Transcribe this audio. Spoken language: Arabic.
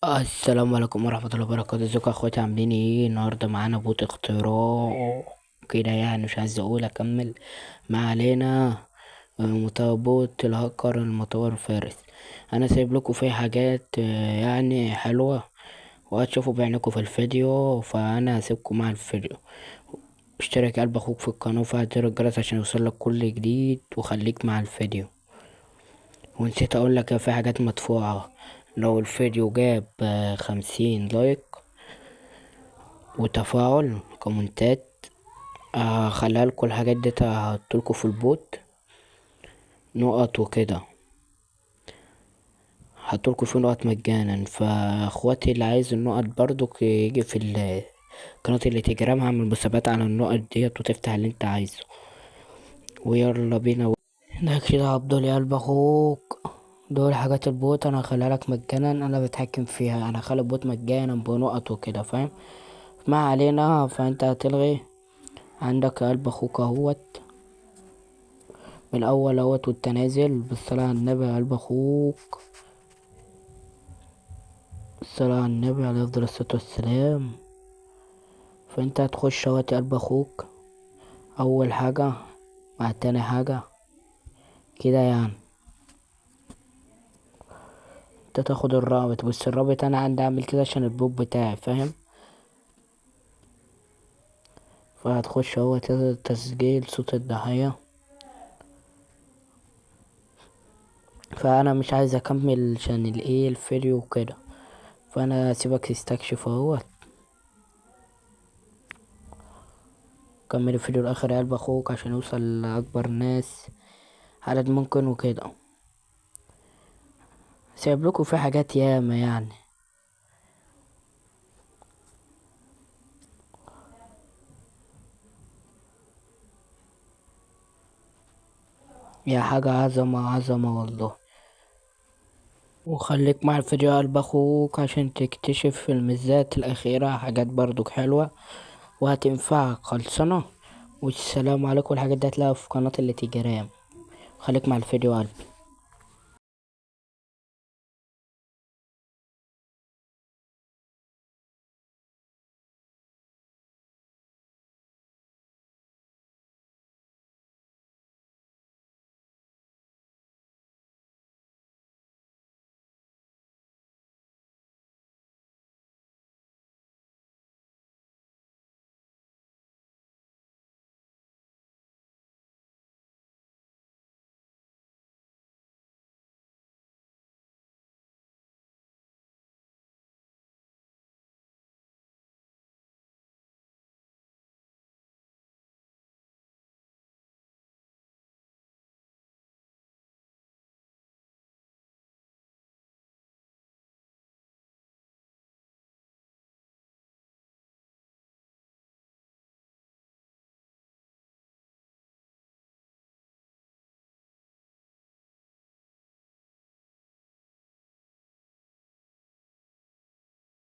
السلام عليكم ورحمة الله وبركاته. ازيكم يا اخواتي؟ عاملين ايه؟ النهاردة معانا بوت اختراع كده، يعني مش عايز اقول اكمل. ما علينا. بوت الهكر المطور فارس. انا سايب لكم فيه حاجات يعني حلوة، وهتشوفوا بعينكم في الفيديو. فانا هسيبكم مع الفيديو. اشترك قلب اخوك في القناة وفعل زر الجرس عشان يوصلك كل جديد، وخليك مع الفيديو. ونسيت اقول لك في حاجات مدفوعة. لو الفيديو جاب 50 لايك وتفاعل كومنتات، هخليها لكم الحاجات دي، هحطلكوا في البوت نقط وكده. هحطلكوا فيه نقط مجانا. فاخواتي اللي عايز النقط برضو يجي في قناة التليجرام، هعمل مسابقات على النقط ديت وتفتح اللي انت عايزه. ويلا بينا. ده كده عبدول يا قلب اخوك. دول حاجات البوت، انا هخليها لك مجانا، انا بتحكم فيها. انا هخلي البوت مجانا بنقط وكده، فاهم؟ ما علينا. فانت هتلغي. عندك قلب اخوك اهوت من الاول اهوت، والتنازل بالصلاة على النبي يا قلب اخوك. الصلاة على النبي عليه افضل الصلاة والسلام. فانت هتخش اهوت يا قلب اخوك، اول حاجة مع تاني حاجة كده يعني. انت تاخد الرابط، بس الرابط انا عندي اعمل كده عشان البوب بتاعي، فاهم؟ فهتخش اهوت تسجيل صوت الضحية. فانا مش عايز اكمل عشان الايه الفيديو وكده، فانا سيبك تستكشف اهوت. كمل الفيديو الاخر يا قلب اخوك عشان يوصل لاكبر ناس عدد ممكن وكده. سايب لكم في حاجات ياما يعني. يا حاجة عظمة عظمة والله. وخليك مع الفيديو يا قلب اخوك عشان تكتشف الميزات الاخيرة، حاجات برضك حلوة وهتنفعك خلصنا. والسلام عليكم. الحاجات دي هتلاقيها في قناة التليجرام. خليك مع الفيديو يا قلبي.